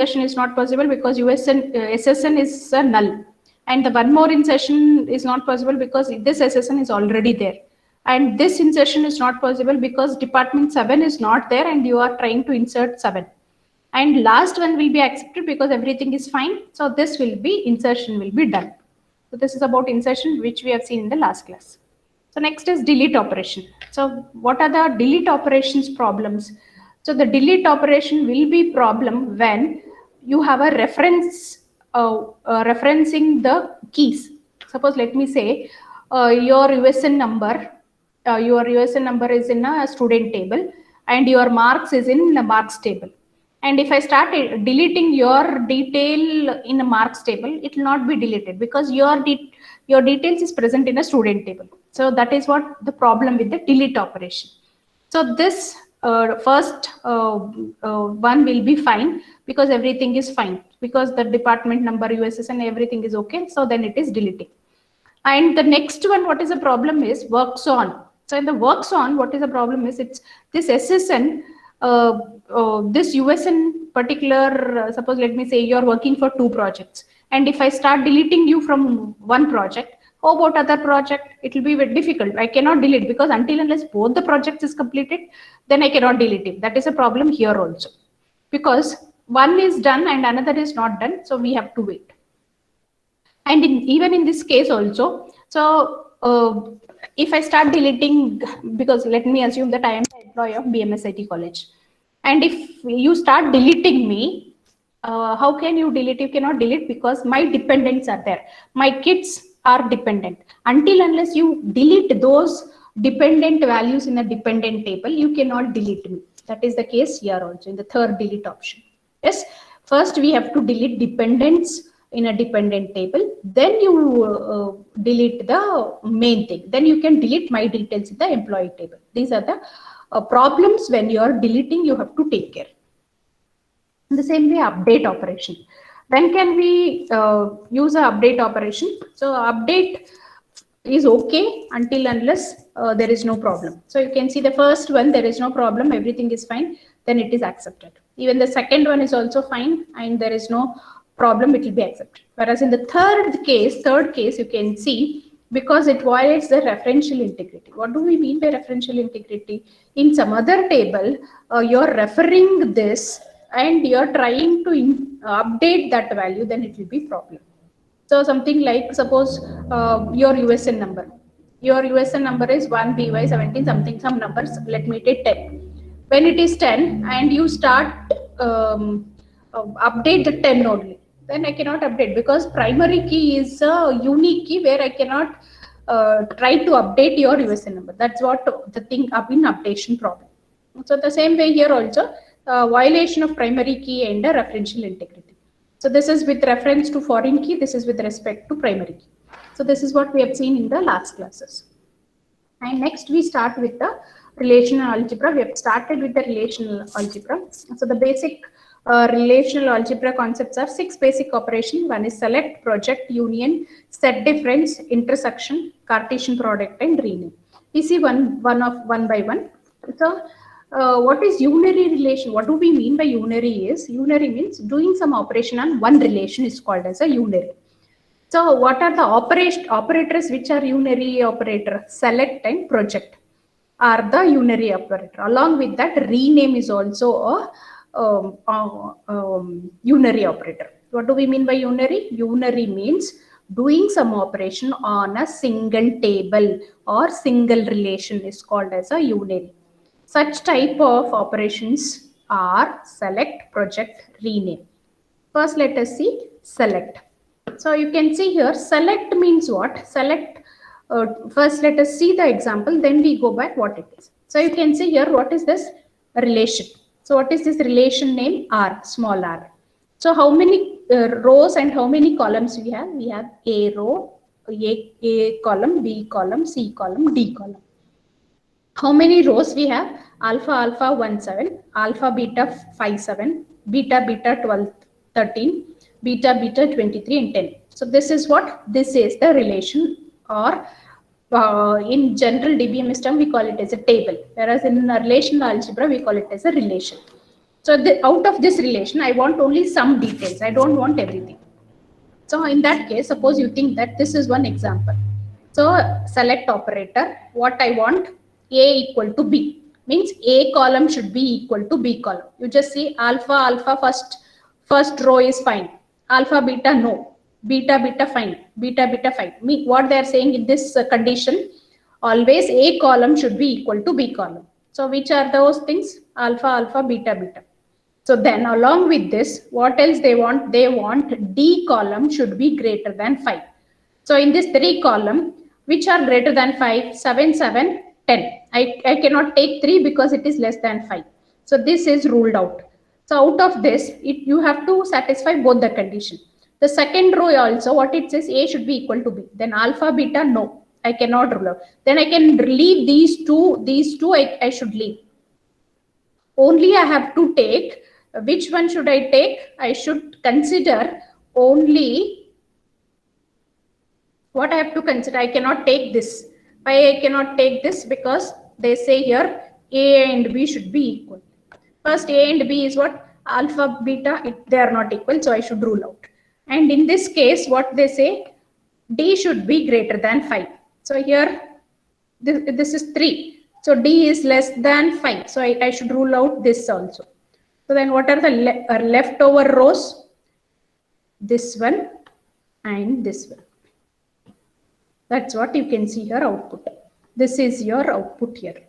insertion is not possible because SSN is null, and the one more insertion is not possible because this SSN is already there, and this insertion is not possible because department 7 is not there and you are trying to insert 7, and last one will be accepted because everything is fine. So this will be insertion will be done. So this is about insertion, which we have seen in the last class. So next is delete operation. So what are the delete operations problems? So the delete operation will be problem when you have a reference referencing the keys. Suppose let me say your USN number, is in a student table and your marks is in the marks table. And if I start deleting your detail in a marks table, it will not be deleted because your details is present in a student table. So that is what the problem with the delete operation. So this first one will be fine because everything is fine, because the department number, USS and everything is okay. So then it is deleting. And the next one, what is the problem is works on. So in the works on, what is the problem is it's this SSN, this USN particular, suppose let me say you're working for 2 projects. And if I start deleting you from one project, how about other project? It will be very difficult. I cannot delete because until unless both the projects is completed, then I cannot delete it. That is a problem here also. Because one is done and another is not done. So we have to wait. And even in this case also, so if I start deleting, because let me assume that I am the employee of BMSIT college, and if you start deleting me, how can you delete? You cannot delete because my dependents are there. My kids are dependent. Until unless you delete those dependent values in a dependent table, you cannot delete me. That is the case here also in the third delete option. Yes, first we have to delete dependents in a dependent table, then you delete the main thing, then you can delete my details in the employee table. These are the problems when you are deleting, you have to take care. In the same way, update operation. When can we use a update operation? So update is okay until unless there is no problem. So you can see the first one, there is no problem, everything is fine, then it is accepted. Even the second one is also fine and there is no problem, it will be accepted. Whereas in the third case, you can see because it violates the referential integrity. What do we mean by referential integrity? In some other table, you're referring this and you're trying to update that value, then it will be problem. So something like, suppose your USN number. Your USN number is 1BY17 something, some numbers, let me take 10. When it is 10 and you start update the 10 only, then I cannot update because primary key is a unique key where I cannot try to update your USN number. That's what the thing up in updation problem. So the same way here also, violation of primary key and referential integrity. So this is with reference to foreign key, this is with respect to primary key. So this is what we have seen in the last classes. And next we start with the relational algebra. We have started with the relational algebra. So the basic relational algebra concepts are 6 basic operations. One is select, project, union, set difference, intersection, Cartesian product, and rename. We see one by one. So what is unary relation? What do we mean by unary is? Unary means doing some operation on one relation is called as a unary. So what are the operators which are unary operator? Select and project are the unary operator. Along with that, rename is also a unary operator. What do we mean by unary? Unary means doing some operation on a single table or single relation is called as a unary. Such type of operations are select, project, rename. First, let us see select. So you can see here, select means what? Select, first let us see the example, then we go back what it is. So you can see here, what is this? Relation. So what is this relation name? R, small r. So how many rows and how many columns we have? We have A row, A column, B column, C column, D column. How many rows we have? Alpha, alpha 1, 7, alpha, beta 5, 7, beta, beta 12, 13, beta, beta 23 and 10. So this is what? This is the relation, or in general DBMS term we call it as a table, whereas in a relational algebra we call it as a relation. So out of this relation, I want only some details. I don't want everything. So in that case, suppose you think that this is one example. So select operator, what I want, A equal to B, means A column should be equal to B column. You just see alpha first row is fine, alpha beta no, beta fine, beta fine. What they are saying in this condition, always A column should be equal to B column. So which are those things? Alpha beta. So then along with this, what else they want? They want D column should be greater than 5. So in this 3 column, which are greater than 5? 7, 7, 10. I cannot take 3 because it is less than 5. So this is ruled out. So out of this, you have to satisfy both the condition. The second row also, what it says, A should be equal to B. Then alpha, beta, no. I cannot rule out. Then I can leave these two I should leave. Only I have to take, which one should I take? I should consider only what I have to consider. I cannot take this. Why I cannot take this? Because they say here A and B should be equal. First A and B is what? Alpha, beta, they are not equal, so I should rule out. And in this case, what they say, D should be greater than 5. So here, this is 3. So D is less than 5. So I should rule out this also. So then what are the leftover rows? This one and this one. That's what you can see here output. This is your output here.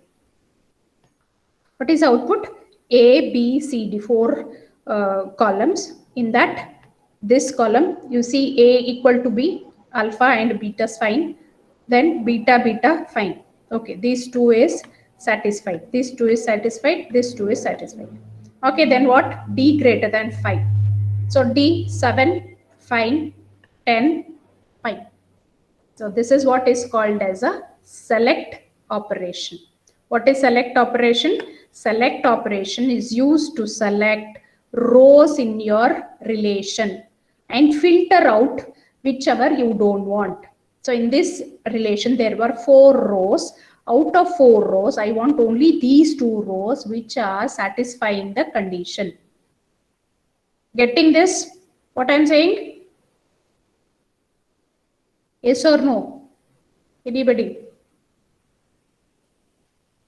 What is output? A, B, C, D, 4 columns. In that, this column, you see A equal to B, alpha and beta is fine. Then beta, fine. Okay, these two is satisfied. This two is satisfied. This two is satisfied. Okay, then what? D greater than 5. So D 7, fine, 10, fine. So this is what is called as a select operation. What is select operation? Select operation is used to select rows in your relation and filter out whichever you don't want. So in this relation, there were 4 rows. Out of 4 rows, I want only these 2 rows which are satisfying the condition. Getting this? What I'm saying? Yes or no? Anybody?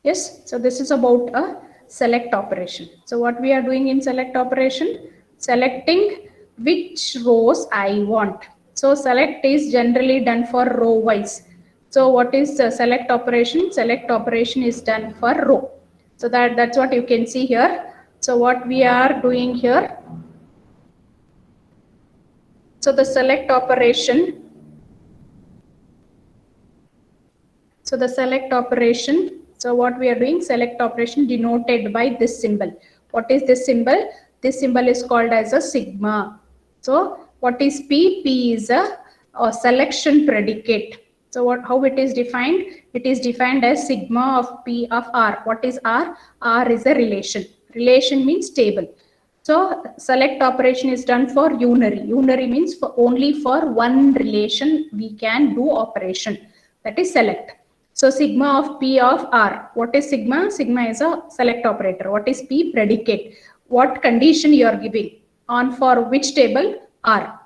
Yes, so this is about a select operation. So what we are doing in select operation? Selecting which rows I want. So select is generally done for row wise. So what is the select operation? Select operation is done for row. So that's what you can see here. So what we are doing here. So the select operation. So the select operation. So what we are doing, select operation denoted by this symbol. What is this symbol? This symbol is called as a sigma. So what is P? P is a selection predicate. So how it is defined? It is defined as sigma of P of R. What is R? R is a relation. Relation means table. So select operation is done for unary. Unary means only for one relation we can do operation. That is select. So sigma of P of R. What is sigma? Sigma is a select operator. What is P? Predicate. What condition you are giving on for which table? R.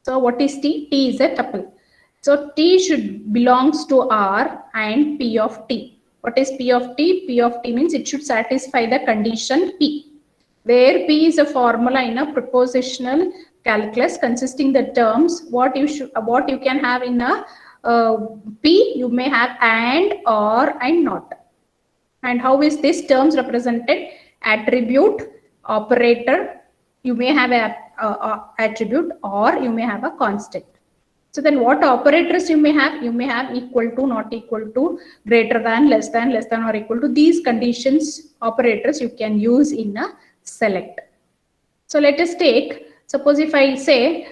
So what is T? T is a tuple. So T should belongs to R and P of T. What is P of T? P of T means it should satisfy the condition P, where P is a formula in a propositional calculus consisting the terms what you can have in a P. You may have and, or, and not. And how is this terms represented? Attribute, operator. You may have a attribute, or you may have a constant. So then what operators you may have? You may have equal to, not equal to, greater than, less than or equal to. These conditions, operators you can use in a select. So let us take, suppose if I say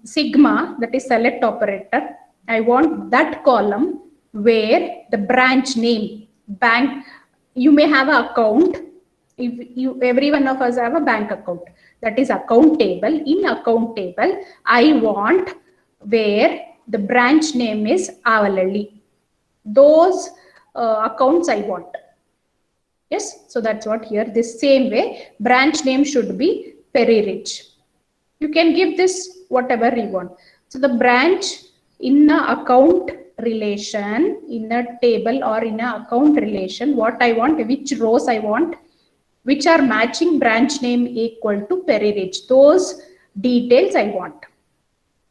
sigma, that is select operator, I want that column where the branch name, bank, you may have an account. If every one of us have a bank account, that is account table. In account table, I want where the branch name is Avalali. Those accounts I want. Yes, so that's what here, this same way, branch name should be Peririch. You can give this whatever you want. So the branch in a account relation, in a table or in a account relation, what I want, which rows I want, which are matching branch name equal to Peririch. Those details I want.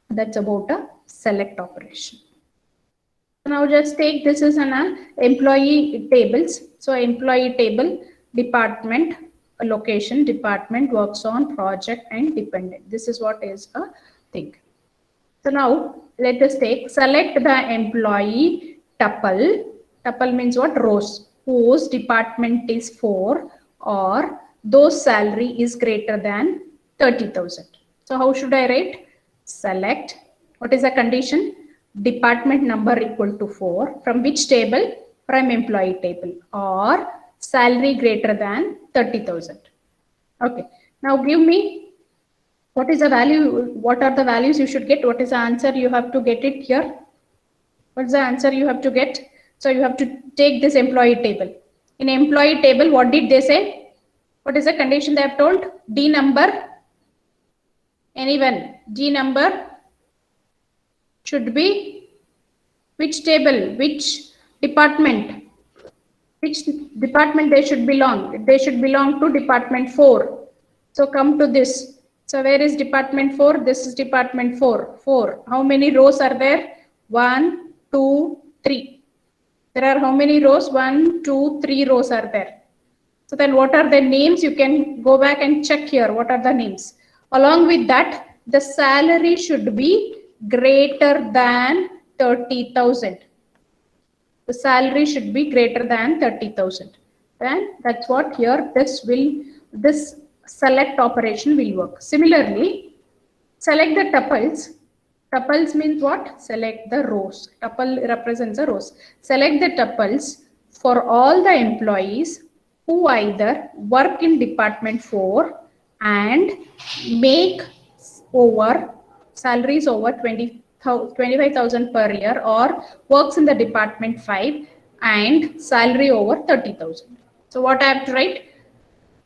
That's about a select operation. Now just take this as an employee tables. So employee table, department, location, department, works on, project, and dependent. This is what is a thing. So now let us take, select the employee tuple. Tuple means what? Rows. Whose department is 4 or those salary is greater than 30,000. So how should I write? Select. What is the condition? Department number equal to 4. From which table? From employee table. Or salary greater than 30,000. Okay. Now give me, what is the value? What are the values you should get? What is the answer? You have to get it here. What's the answer you have to get? So you have to take this employee table. In employee table, what did they say? What is the condition they have told? D number. Anyone? D number should be which table? Which department? Which department they should belong? They should belong to department 4. So come to this. So where is department 4? This is department 4. 4. How many rows are there? 1, 2, 3. There are how many rows? 1, 2, 3 rows are there. So then what are the names? You can go back and check here. What are the names? Along with that, the salary should be greater than 30,000. The salary should be greater than 30,000. Then that's what here this select operation will work. Similarly, select the tuples. Tuples means what? Select the rows. Tuple represents the rows. Select the tuples for all the employees who either work in department 4 and make over salaries over 25,000 per year, or works in the department 5 and salary over 30,000. So what I have to write?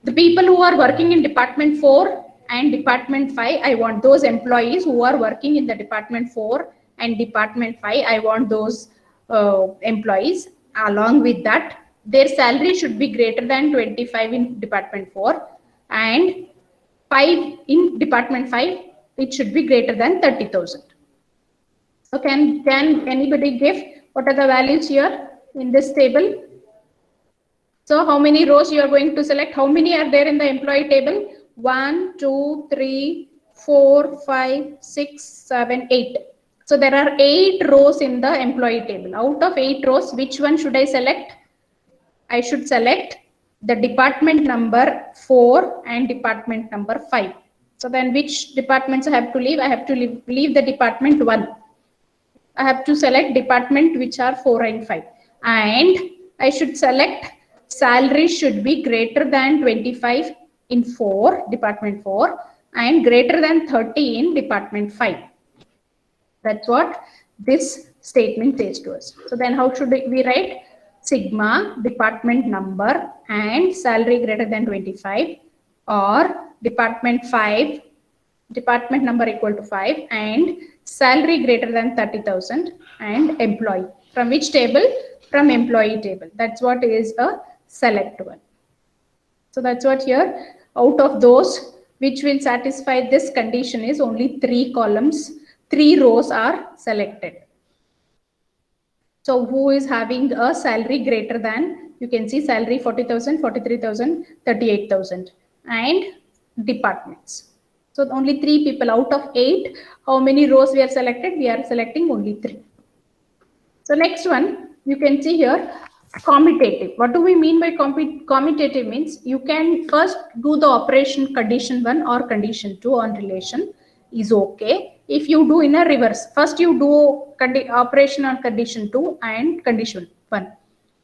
The people who are working in department 4 and department 5, I want those employees who are working in the department 4 and department 5, I want those employees. Along with that, their salary should be greater than 25 in department 4 and 5 in department 5, it should be greater than 30,000. So can anybody give what are the values here in this table? So how many rows you are going to select? How many are there in the employee table? 1, 2, 3, 4, 5, 6, 7, 8. So there are 8 rows in the employee table. Out of 8 rows, which one should I select? I should select the department number 4 and department number 5. So then which departments I have to leave? I have to leave the department 1. I have to select department which are 4 and 5. And I should select salary should be greater than 25 in 4, department 4, and greater than 30 in department 5. That's what this statement says to us. So then how should we write? Sigma department number and salary greater than 25, or department 5, department number equal to 5 and salary greater than 30,000 and employee. From which table? From employee table. That's what is a select one. So that's what here, out of those which will satisfy this condition is only 3 columns, 3 rows are selected. So who is having a salary greater than, you can see salary 40,000, 43,000, 38,000 and departments. So only 3 people out of 8. How many rows we are selected? We are selecting only 3. So next one, you can see here, commutative. What do we mean by commutative? Means you can first do the operation condition 1 or condition 2 on relation is okay. If you do in a reverse, first you do operation on condition 2 and condition 1.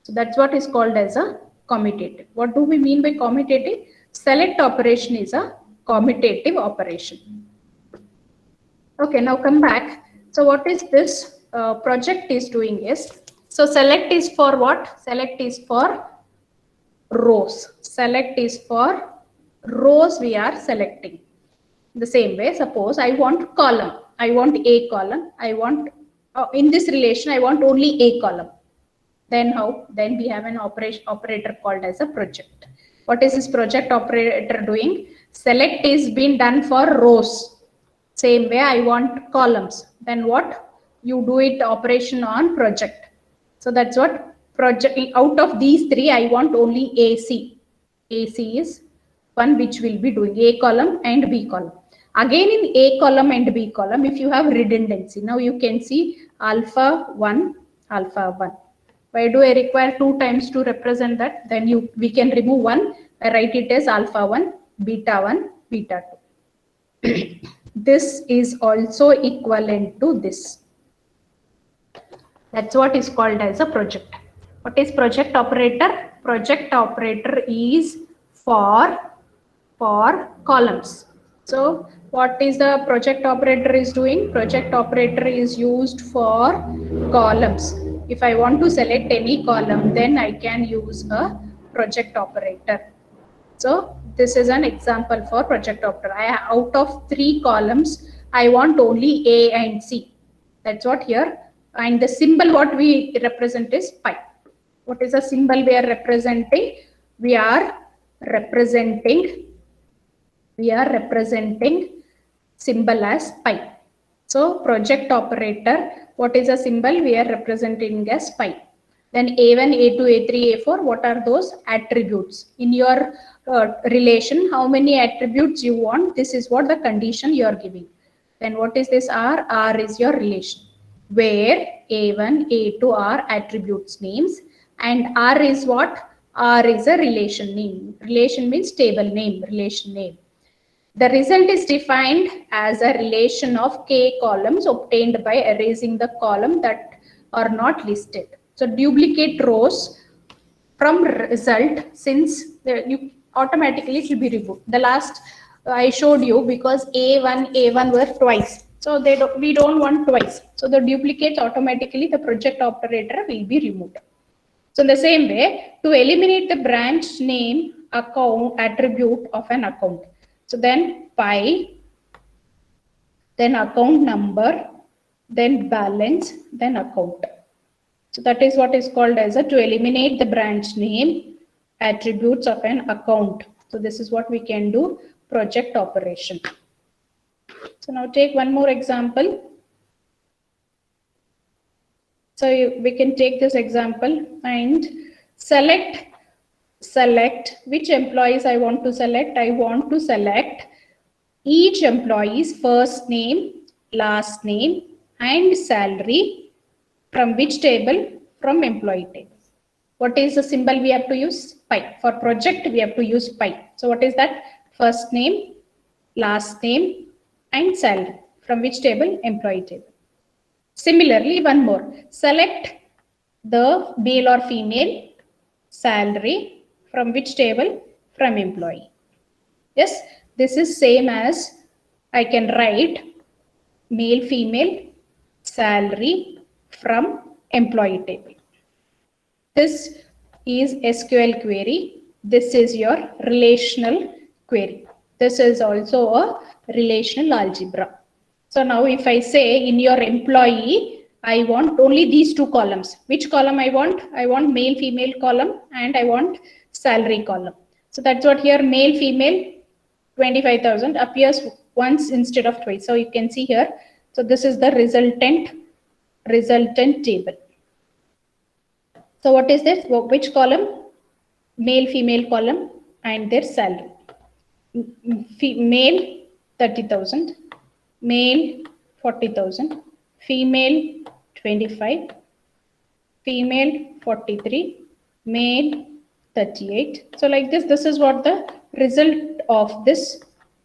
So that's what is called as a commutative. What do we mean by commutative? Select operation is a commutative operation. Okay, now come back. So what is this project is doing is, so select is for what? Select is for rows. Select is for rows we are selecting. The same way, suppose I want column. I want a column. I want, in this relation, I want only a column. Then how? Then we have an operator called as a project. What is this project operator doing? Select is being done for rows. Same way I want columns. Then what? You do it operation on project. So that's what project. Out of these three, I want only AC. AC is one which will be doing A column and B column. Again in A column and B column, if you have redundancy, now you can see alpha 1, alpha 1. Why do I require 2 times to represent that? Then we can remove 1. I write it as alpha 1, beta 2. This is also equivalent to this. That's what is called as a project. What is project operator? Project operator is for columns. So what is the project operator is doing? Project operator is used for columns. If I want to select any column, then I can use a project operator. So this is an example for project operator. Out of 3 columns, I want only A and C. That's what here. And the symbol what we represent is pi. What is the symbol we are representing? We are representing symbol as pi. So project operator, what is a symbol? We are representing as pi. Then A1, A2, A3, A4, what are those attributes? In your relation, how many attributes you want? This is what the condition you are giving. Then what is this R? R is your relation, where A1, A2 are attributes names, and R is what? R is a relation name. Relation means table name, relation name. The result is defined as a relation of k columns obtained by erasing the column that are not listed. So duplicate rows from result, since you automatically it will be removed. The last I showed you, because A1 were twice. So we don't want twice. So the duplicates automatically, the project operator will be removed. So in the same way, to eliminate the branch name account attribute of an account. So then pi, then account number, then balance, then account. So that is what is called as to eliminate the branch name attributes of an account. So this is what we can do, project operation. So now take one more example. So we can take this example and select which employees I want to select. I want to select each employee's first name, last name, and salary. From which table? From employee table. What is the symbol we have to use? Pi. For project, we have to use pi. So what is that? First name, last name, and salary. From which table? Employee table. Similarly, one more. Select the male or female, salary. From which table? From employee. Yes, this is same as I can write male, female, salary from employee table. This is SQL query. This is your relational query. This is also a relational algebra. So now if I say in your employee, I want only these 2 columns. Which column I want? I want male, female column, and I want salary column. So that's what here, male, female, 25,000 appears once instead of twice. So you can see here. So this is the resultant table. So what is this? Which column? Male, female column and their salary. Male 30,000, male 40,000, female 25, female 43, male 38. So like this, this is what the result of this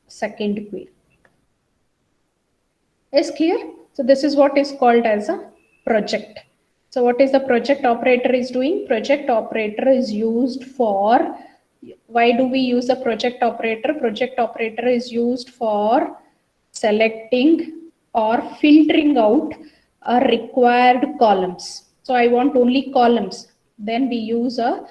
second query. Is clear? So this is what is called as a project. So what is the project operator is doing? Project operator is used for, why do we use a project operator? Project operator is used for selecting or filtering out required columns. So I want only columns. Then we use a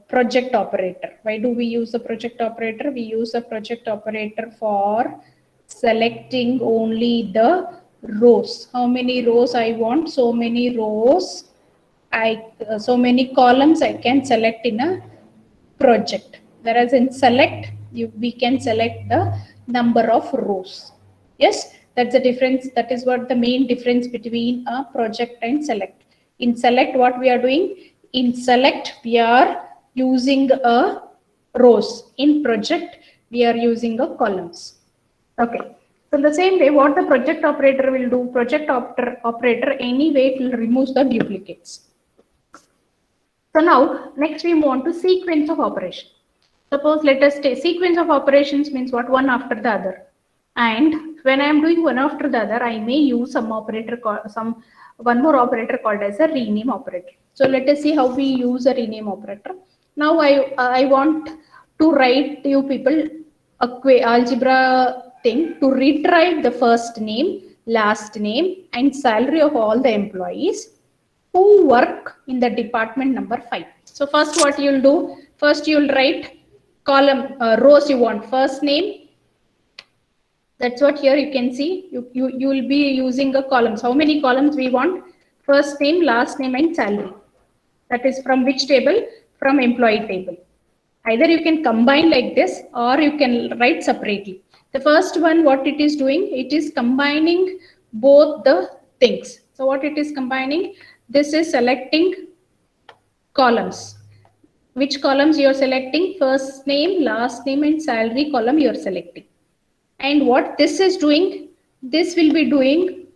project operator. Why do we use the project operator? We use the project operator for selecting only the rows. How many rows I want? So many rows. So many columns I can select in a project. Whereas in select, we can select the number of rows. Yes, that's the difference. That is what the main difference between a project and select. In select, what we are doing? In select, we are using a rows. In project, we are using a columns. Okay. So the same way, what the project operator will do, project operator anyway it will remove the duplicates. So now, next we move on to sequence of operation. Suppose let us say sequence of operations means what? One after the other. And when I am doing one after the other, I may use some operator, one more operator called as a rename operator. So let us see how we use a rename operator. Now I want to write you people a algebra thing to retrieve the first name, last name, and salary of all the employees who work in the department number 5. So first what you'll do, first you'll write column rows you want, first name. That's what here you can see. You will be using a columns. How many columns we want? First name, last name, and salary. That is from which table? From employee table. Either you can combine like this or you can write separately. The first one, what it is doing, it is combining both the things. So what it is combining? This is selecting columns. Which columns you are selecting? First name, last name, and salary column you are selecting. And what this is doing? This will be doing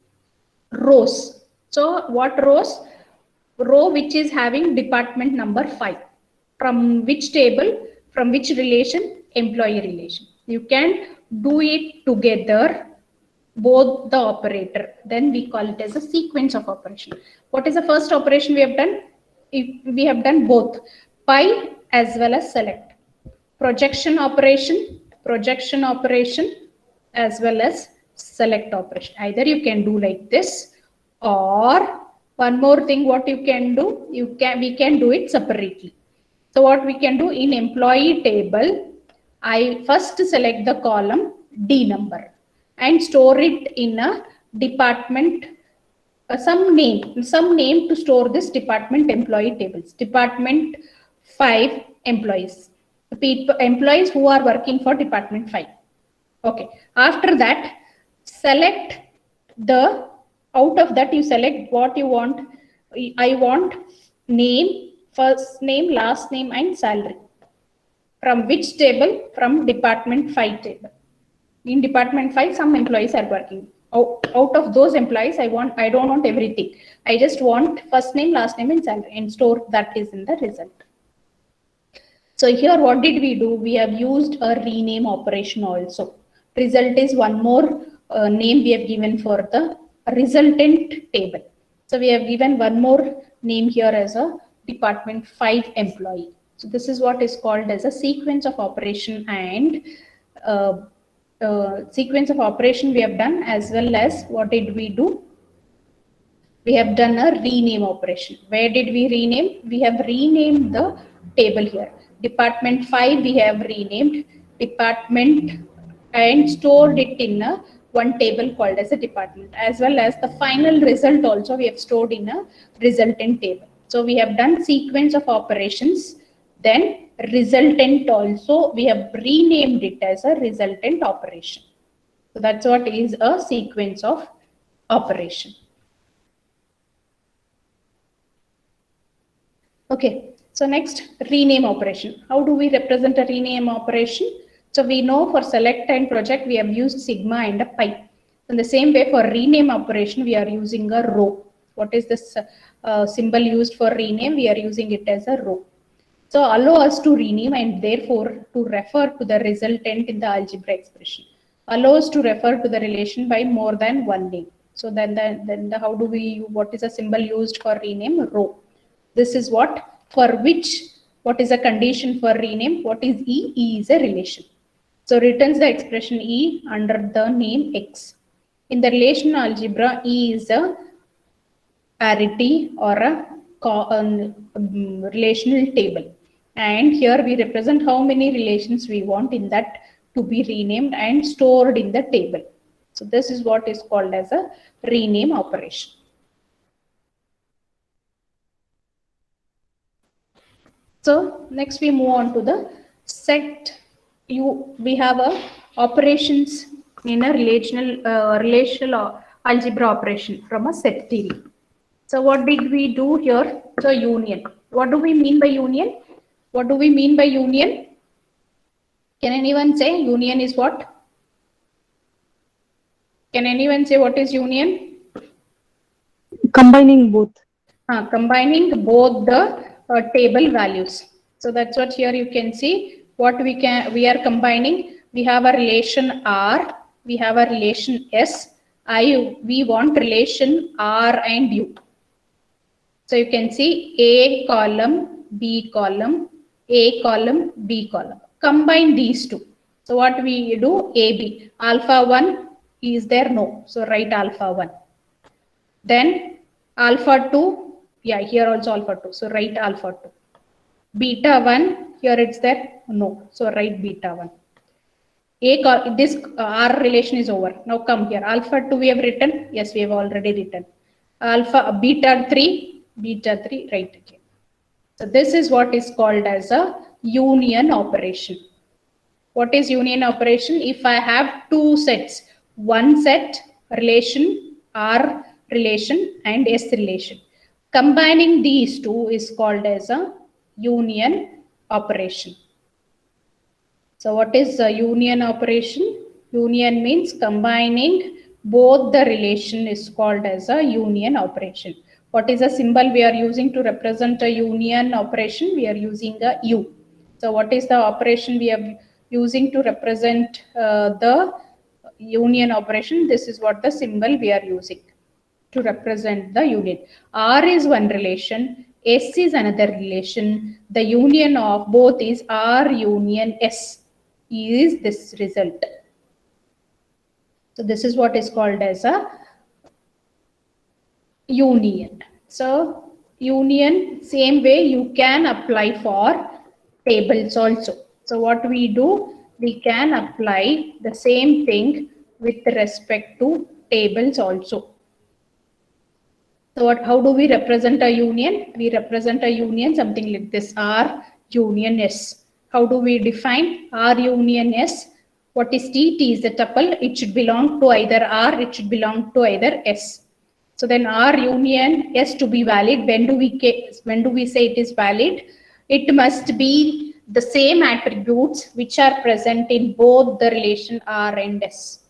rows. So what rows? Row which is having department number 5. From which table? From which relation? Employee relation. You can do it together, both the operator. Then we call it as a sequence of operation. What is the first operation we have done? We have done both pi as well as select. Projection operation as well as select operation. Either you can do like this, or one more thing what you can do, we can do it separately. So what we can do in employee table, I first select the column D number and store it in a department, some name to store this department employee tables. Department 5 employees, employees who are working for department 5. Okay. After that, select the, out of that you select what you want. I want name, first name, last name, and salary. From which table? From department 5 table. In department 5, some employees are working. Out of those employees, I don't want everything. I just want first name, last name, and salary, and store that is in the result. So here what did we do? We have used a rename operation also. Result is one more name we have given for the resultant table. So we have given one more name here as a department 5 employee. So this is what is called as a sequence of operation, and sequence of operation we have done, as well as what did we do? We have done a rename operation. Where did we rename? We have renamed the table here. Department 5 we have renamed department and stored it in a one table called as a department, as well as the final result also we have stored in a resultant table. So we have done sequence of operations, then resultant also we have renamed it as a resultant operation. So that's what is a sequence of operation. Okay, so next, rename operation. How do we represent a rename operation? So we know for select and project we have used sigma and a pi. In the same way, for rename operation we are using a row. What is this symbol used for rename? We are using it as a row. So allow us to rename and therefore to refer to the resultant in the algebra expression. Allow us to refer to the relation by more than one name. So then how do we, what is a symbol used for rename? Row. This is what, for which, what is a condition for rename? What is E? E is a relation. So returns the expression E under the name X. In the relational algebra, E is a parity or a relational table. And here we represent how many relations we want in that to be renamed and stored in the table. So this is what is called as a rename operation. So next we move on to the set. We have a operations in a relational algebra operation from a set theory. So what did we do here? So union. What do we mean by union? What do we mean by union? Can anyone say union is what? Can anyone say what is union? Combining both. Combining both the table values. So that's what here you can see what we are combining. We have a relation R, we have a relation S, we want relation R and U. So you can see A column, B column, A column, B column. Combine these two. So what we do, AB, alpha 1 is there? No. So write alpha 1. Then alpha 2, yeah, here also alpha 2. So write alpha 2. Beta 1, here it's there? No. So write beta 1. This R relation is over. Now come here. Alpha 2 we have written. Yes, we have already written. Beta 3, right again. So this is what is called as a union operation. What is union operation? If I have two sets, one set relation, R relation and S relation. Combining these two is called as a union operation. So what is a union operation? Union means combining both the relation is called as a union operation. What is a symbol we are using to represent a union operation? We are using a U. So what is the operation we are using to represent the union operation? This is what the symbol we are using to represent the union. R is one relation, S is another relation. The union of both is R union S. Is this result. So this is what is called as a union. So union, same way you can apply for tables also. So what we do, we can apply the same thing with respect to tables also. So how do we represent a union? We represent a union something like this, R union S. How do we define R union S? What is T? T is the tuple. It should belong to either R, it should belong to either S. So then R union S to be valid, when do we say it is valid? It must be the same attributes which are present in both the relation R and S.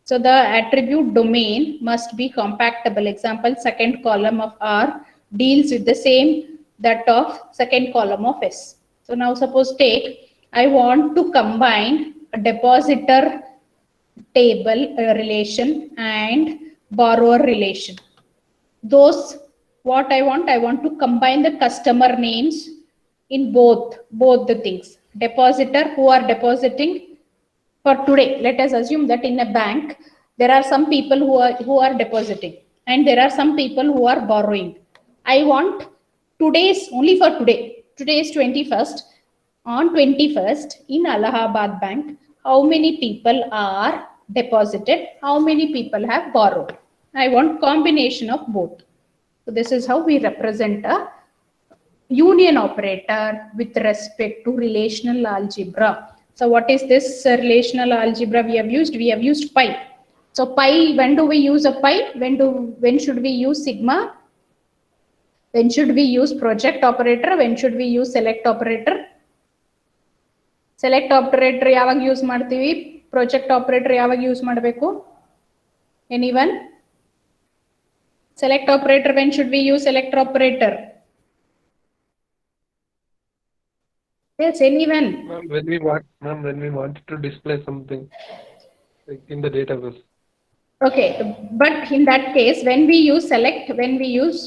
So the attribute domain must be compactable. Example, second column of R deals with the same that of second column of S. So now suppose I want to combine a depositor table relation and borrower relation. What I want to combine the customer names in both the things. Depositor who are depositing. For today, let us assume that in a bank, there are some people who are depositing and there are some people who are borrowing. I want only for today. Today is 21st. On 21st in Allahabad Bank, how many people are deposited? How many people have borrowed? I want combination of both. So this is how we represent a union operator with respect to relational algebra. So what is this relational algebra we have used? We have used pi. So pi, when do we use a pi? When should we use sigma? When should we use project operator? When should we use select operator? Select operator ಯಾವಾಗ use ಮಾಡ್ತೀವಿ? Project operator ಯಾವಾಗ use ಮಾಡಬೇಕು? Anyone? Select operator, when should we use select operator? Yes, anyone? When we want to display something like in the database. Okay, but in that case, when we use select, when we use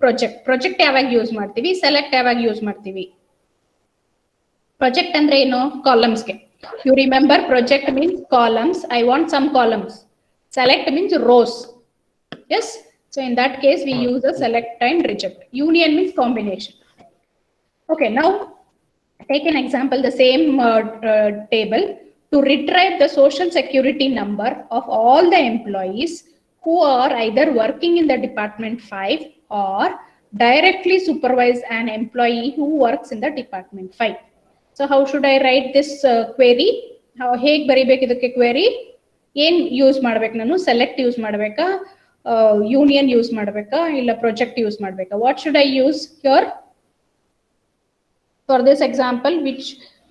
project ಯಾವಾಗ use ಮಾಡ್ತೀವಿ, select ಯಾವಾಗ use ಮಾಡ್ತೀವಿ? Project ಅಂದ್ರೆ ಏನು? Columns ಗೆ. You remember project means columns. I want some columns. Select means rows. Yes. So in that case, we use a select and reject. Union means combination. Okay, now take an example, the same table, to retrieve the social security number of all the employees who are either working in the department 5 or directly supervise an employee who works in the department 5. So how should I write this query? How ಹೇಗೆ ಬರಿಬೇಕು ಇದಕ್ಕೆ query? ಏನ್ use ಮಾಡ್ಬೇಕು ನಾನು? Select use ಮಾಡಬೇಕಾ, union use ಮಾಡಬೇಕಾ, ಇಲ್ಲ project use ಮಾಡಬೇಕಾ? What should I use here? For this example,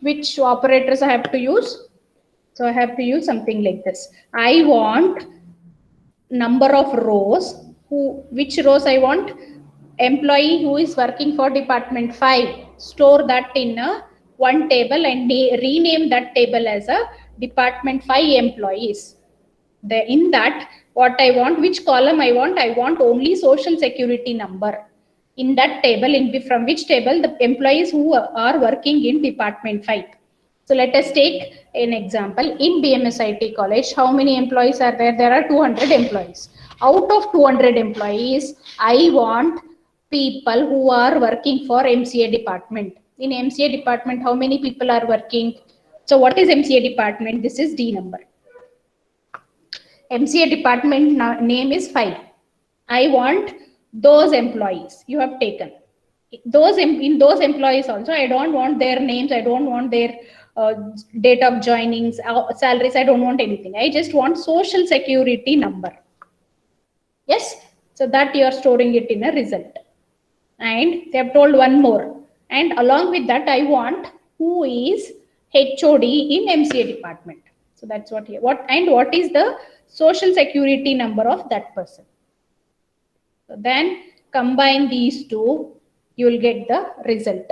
which operators I have to use? So I have to use something like this. I want number of rows. Which rows I want? Employee who is working for department 5. Store that in one table and rename that table as a department 5 employees. In that, what I want, which column I want only social security number. In that table, from which table? The employees who are working in department 5. So let us take an example. In BMSIT college, how many employees are there? There are 200 employees. Out of 200 employees, I want people who are working for MCA department. In MCA department, how many people are working? So what is MCA department? This is D number. MCA department name is 5. I want those employees you have taken. In those employees also, I don't want their names, I don't want their date of joinings, salaries, I don't want anything. I just want social security number. Yes, so that you are storing it in a result. And they have told one more. And along with that, I want who is HOD in MCA department. So that's what here. What is the social security number of that person? So then combine these two, you will get the result.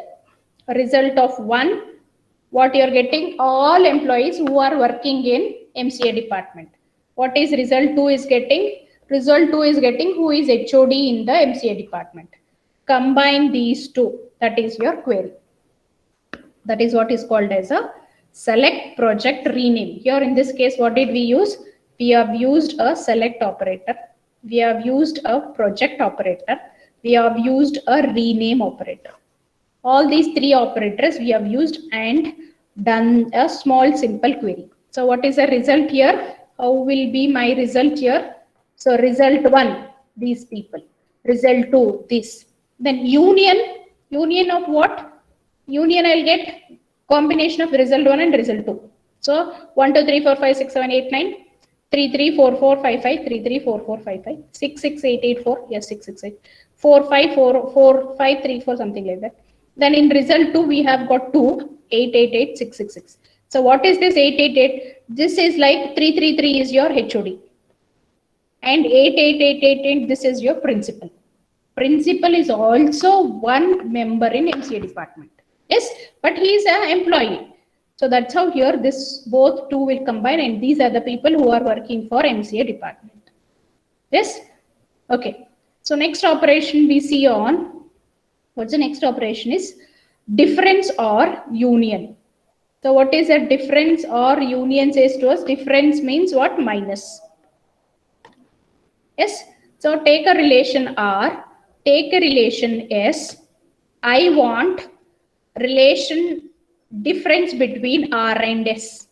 A result of 1, what you are getting? All employees who are working in MCA department. What is result 2 is getting? Result 2 is getting who is HOD in the MCA department. Combine these two. That is your query. That is what is called as a select project rename. Here in this case, what did we use? We have used a select operator. We have used a project operator. We have used a rename operator. All these 3 operators we have used and done a small simple query. So what is the result here? How will be my result here? So result 1, these people. Result 2, this. Then union of what? Union, I'll get combination of result 1 and result 2. So 1, 2, 3, 4, 5, 6, 7, 8, 9. 3, 3, 4, 4, 5, 5, 3, 3, 4, 4, 5, 5, 6, 6, 8, 8, 4, yes, 6, 6, 8, 4, 5, 4, 4, 5, 3, 4, something like that. Then in result 2, we have got 2, 8, 8, 8, 6, 6, 6. So what is this 8, 8, 8? This is like 3, 3, 3 is your HOD. And 8, 8, 8, 8, 8, this is your principal. Principal is also one member in MCA department. Yes, but he is an employee. So that's how here this both two will combine, and these are the people who are working for MCA department. Yes. Okay. So next operation we see on, what's the next operation is difference or union. So what is a difference or union says to us? Difference means what? Minus. Yes. So take a relation R, take a relation S. I want relation difference between R and S.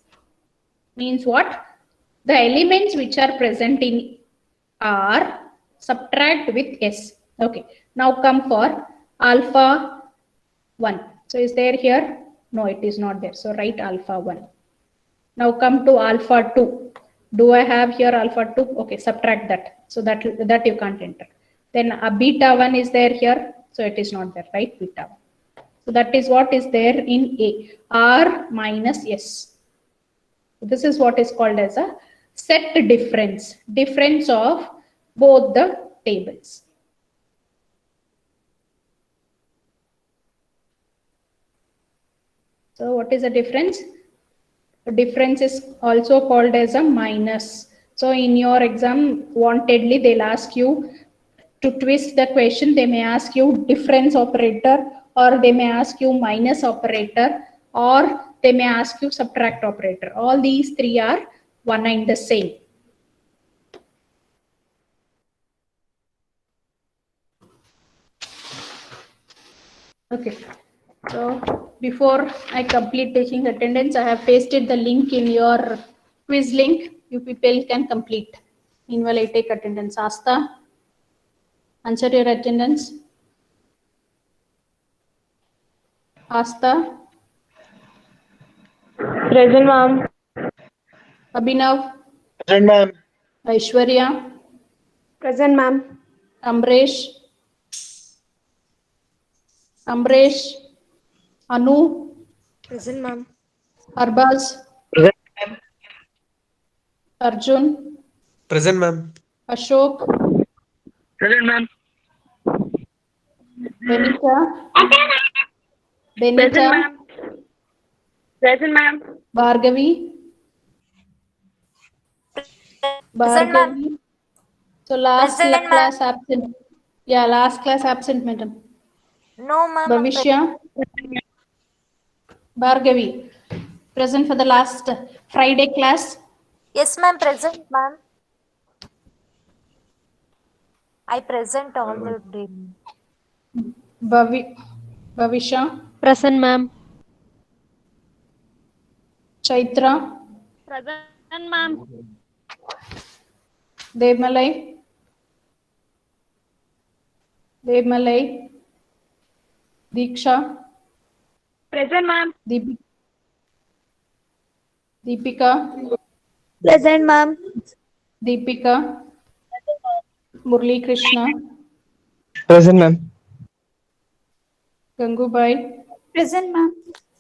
Means what? The elements which are present in R, subtract with S. Okay. Now come for alpha 1. So is there here? No, it is not there. So write alpha 1. Now come to alpha 2. Do I have here alpha 2? Okay, subtract that. So that you can't enter. Then a beta 1 is there here. So it is not there, right? Beta 1. So that is what is there in A. R minus S. This is what is called as a set difference. Difference of both the tables. So what is the difference? The difference is also called as a minus. So in your exam, wantedly they'll ask you to twist the question. They may ask you difference operator, or they may ask you minus operator, or they may ask you subtract operator. All these 3 are one and the same. Okay. So before I complete taking attendance, I have pasted the link in your quiz link. You people can complete. Meanwhile, I take attendance. Asta, answer your attendance. Asta, Present, ma'am. Abhinav, Present, ma'am. Aishwarya, Present, ma'am. Amresh, Anu, Present, ma'am. Arbaz, Present, ma'am. Arjun, Present, ma'am. Ashok, Present, ma'am. Benita, Present, ma'am. Present, ma'am. Bhargavi, Present, ma'am. Bhargavi. So last Present, ma'am. class absent. Yeah, last class absent, madam. No, ma'am. Bhavishya, Bhargavi. Present for the last Friday class. Yes, ma'am. Present, ma'am. I present all the day. Bhavisha, Present, ma'am. Chaitra, Present, ma'am. Devmalai, Diksha, Present, ma'am. Deepika, Present, ma'am. Deepika, Murli Krishna, Present, ma'am. Gangubai, Present, ma'am.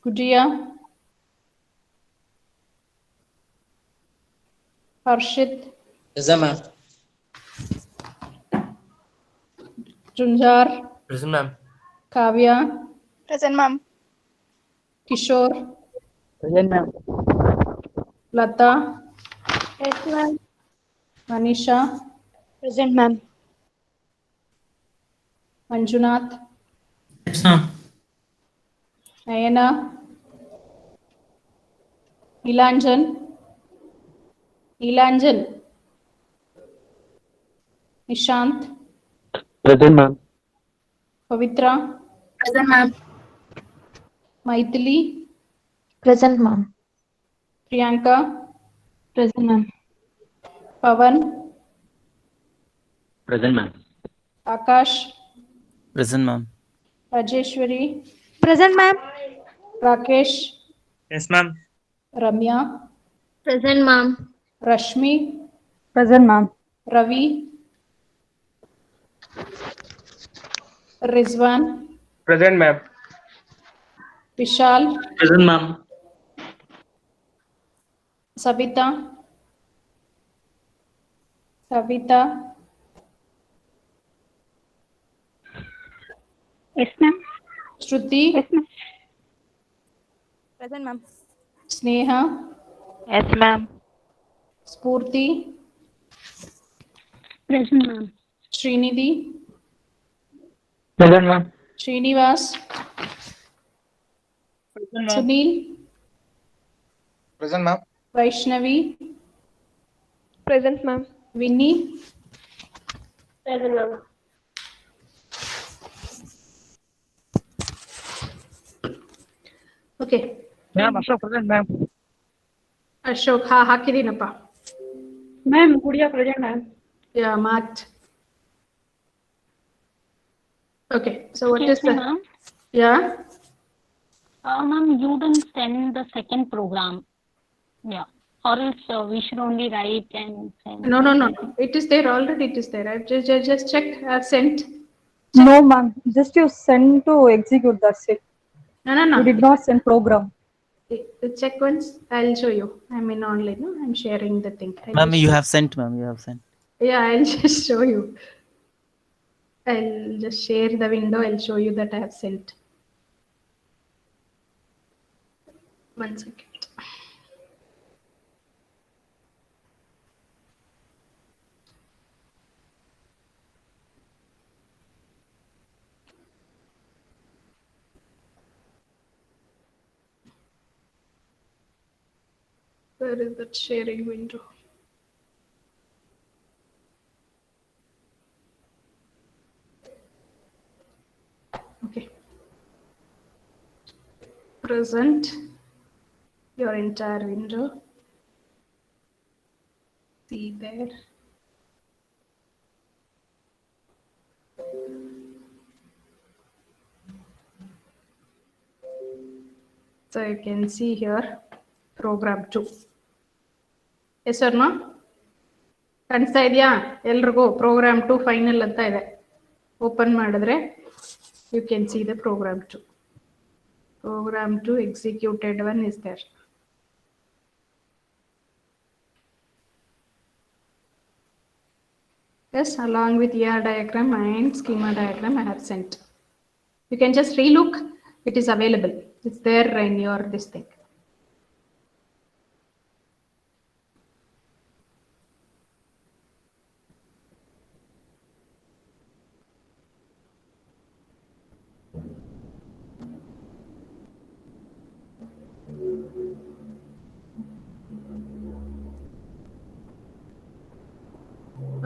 Gujiya, Harshit, Present, ma'am. Junjar, Present, ma'am. Kavya, Present, ma'am. Kishore, Present, ma'am. Lata, Yes, ma'am. Manisha, Present, ma'am. Manjunath, Yes, ma'am. Nayana, Nilanjan, Nishant, Present, ma'am. Pavitra, Present, ma'am. Maithili, Present, ma'am. Priyanka, Present, ma'am. Pavan, Present, ma'am. Akash, Present, ma'am. Rajeshwari, Present, ma'am. Rakesh, Yes, ma'am. Ramya, Present, ma'am. Rashmi, Present, ma'am. Ravi, Rizwan, Present, ma'am. Vishal, Present, ma'am. Savita, Yes, ma'am. Shruti, ma'am. Present, ma'am. Sneha, Yes, ma'am. Spurti, Present, ma'am. Srinidhi, Present, ma'am. Srinivas, Present, Sunil, Present, ma'am. Vaishnavi, Present, ma'am. Vinny, Present, ma'am. okay. Ma'am, Ashok, present, ma'am. Ashok, ಹಾಕಿದೀನಪ್ಪ. Ma'am, Gudiya present, ma'am. Yeah, marked. Okay, so what is Excuse me, the, ma'am. yeah, Ma'am, you didn't send the second program. Yeah. Or else we should only write and send. no, it is there already, it is there. I've just checked, I've sent. No, ma'am. Just you send to execute. That's it. No, You did not send program. check once, I'll show you. I'm in online, no? I'm sharing the thing. Ma'am, you have sent, ma'am. You have sent. Yeah, I'll just show you. I'll just share the window. I'll show you that I have sent. 1 second. Where is that sharing window? Okay. present your entire window. See there. So you can see here program 2. Yes or no? ಕಾಣಿಸ್ತಾ ಇದೆಯಾ ಎಲ್ರಿಗೂ program 2 final ಅಂತ ಇದೆ. Open ಮಾಡಿದ್ರೆ you can see the program 2. Program 2 executed one is there. Yes, along with ER diagram and schema diagram I have sent. You can just relook, it is available. It's there in your this thing.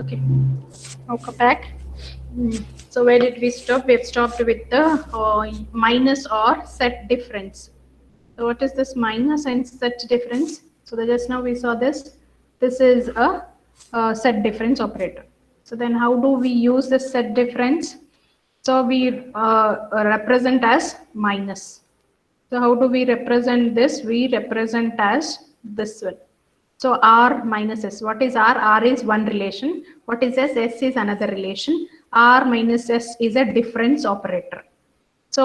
Okay, now come back. So where did we stop? We have stopped with the minus or set difference. So what is this minus and set difference? So just now we saw this. This is a set difference operator. So then how do we use this set difference? So we represent as minus. So how do we represent this? We represent as this one. So R minus S. What is R? R is one relation. What is S? S is another relation. R minus S is a difference operator. So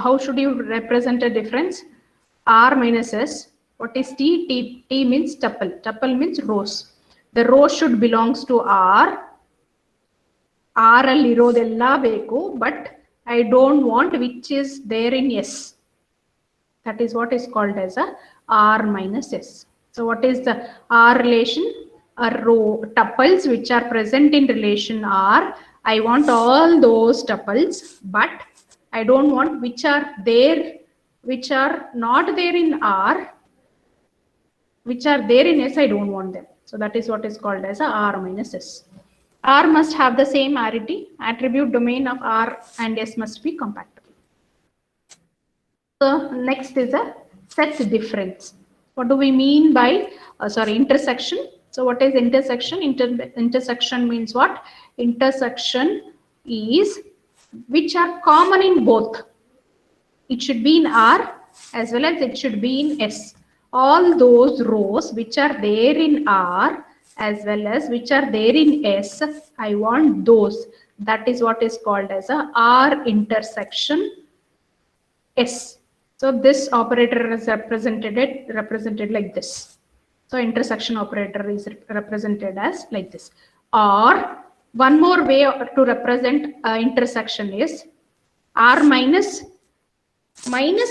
how should you represent a difference? R minus S. What is T? T means tuple. Tuple means rows. The row should belongs to R. R alli irodella beku, but I don't want which is there in S. That is what is called as a R minus S. So what is the R relation? A row tuples which are present in relation R. I want all those tuples, but I don't want which are there, which are not there in R, which are there in S. I don't want them. So that is what is called as a R minus S. R must have the same arity. Attribute domain of R and S must be compatible. So next is a set difference. What do we mean by intersection? So what is intersection? Intersection means what? Intersection is which are common in both. It should be in R as well as it should be in S. All those rows which are there in R as well as which are there in S, I want those. That is what is called as a R intersection S. So this operator is represented like this. So intersection operator is represented as like this. Or one more way to represent intersection is R minus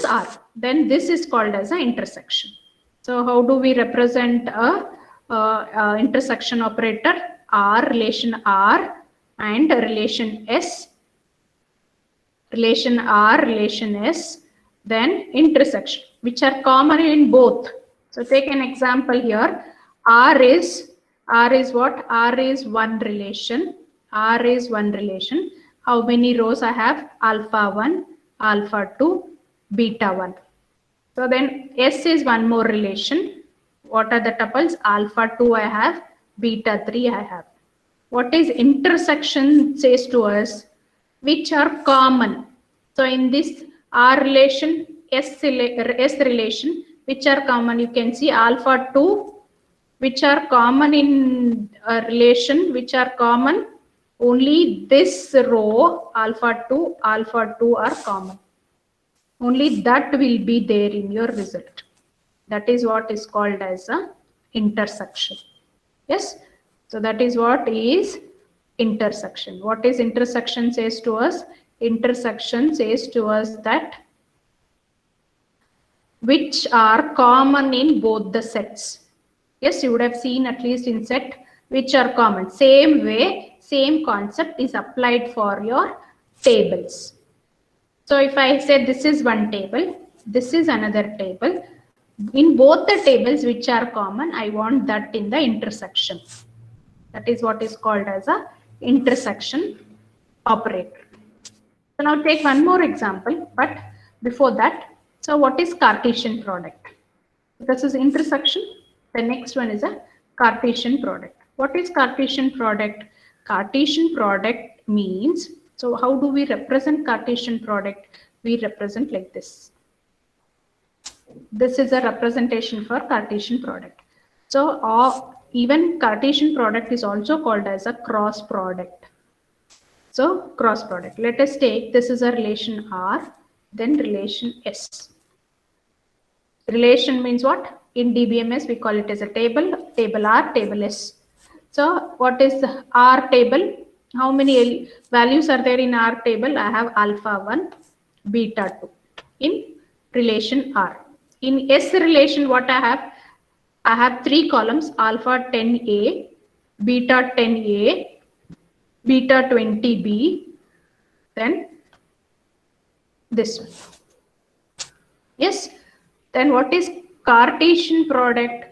R. Then this is called as an intersection. So how do we represent a intersection operator? R relation R and relation S. Relation R relation S. Then intersection, which are common in both. So take an example here. R is what? R is one relation. R is one relation. How many rows I have? Alpha 1, alpha 2, beta 1. So then S is one more relation. What are the tuples? Alpha 2 I have, beta 3 I have. What is intersection says to us? Which are common. So in this R relation, S relation, which are common, you can see alpha 2, which are common in a relation, which are common. Only this row, alpha 2 are common. Only that will be there in your result. That is what is called as a intersection. Yes. So that is what is intersection. What is intersection says to us? Intersection says to us that which are common in both the sets. Yes, you would have seen at least in set which are common. Same way, same concept is applied for your tables. So if I say this is one table, this is another table. In both the tables which are common, I want that in the intersection. That is what is called as a intersection operator. So now take one more example, but before that, So what is Cartesian product? This is intersection. The next one is a Cartesian product. What is Cartesian product? Cartesian product means, so how do we represent Cartesian product? We represent like this. This is a representation for Cartesian product. So even Cartesian product is also called as a cross product. So cross product. Let us take, this is a relation R, then relation S. Relation means what? In DBMS, we call it as a table, table R, table S. So what is the R table? How many values are there in R table? I have alpha 1, beta 2 in relation R. In S relation, what I have? I have 3 columns, alpha 10A, beta 10A, beta 20B, then this one. Yes. Then what is Cartesian product?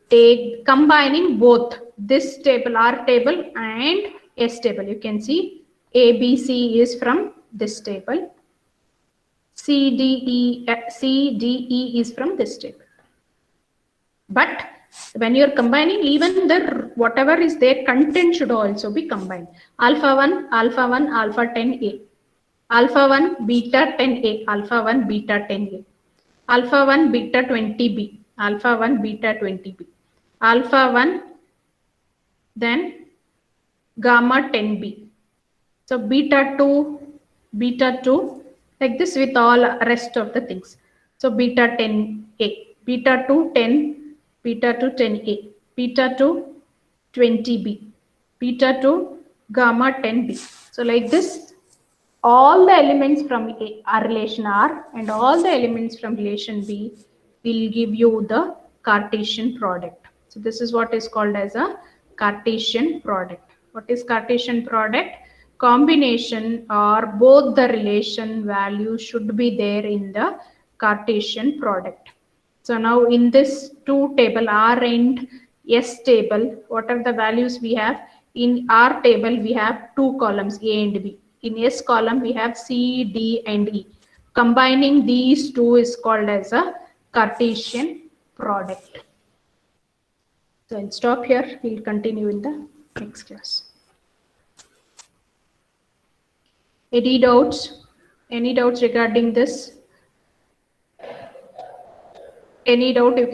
Take combining both this table, R table and S table. You can see ABC is from this table. CDE is from this table. But when you're combining, even the whatever is there, content should also be combined. Alpha 1, alpha 1, alpha 10A. Alpha 1, beta 10A, alpha 1, beta 10A. Alpha 1, beta 20B, alpha 1, beta 20B. Alpha 1, then gamma 10B. So beta 2, like this with all rest of the things. So beta 10A, beta 2, 10, beta 2, 10A, beta 2, 20B, beta 2, gamma 10B. So like this, all the elements from a relation R and all the elements from relation B will give you the Cartesian product. So this is what is called as a Cartesian product. What is Cartesian product? Combination or both the relation values should be there in the Cartesian product. So now in this two table, R and S table, what are the values we have? In R table, we have 2 columns, A and B. In S column, we have C, D, and E. Combining these two is called as a Cartesian product. So I'll stop here. We'll continue in the next class. Any doubts? Any doubts regarding this? Any doubt you can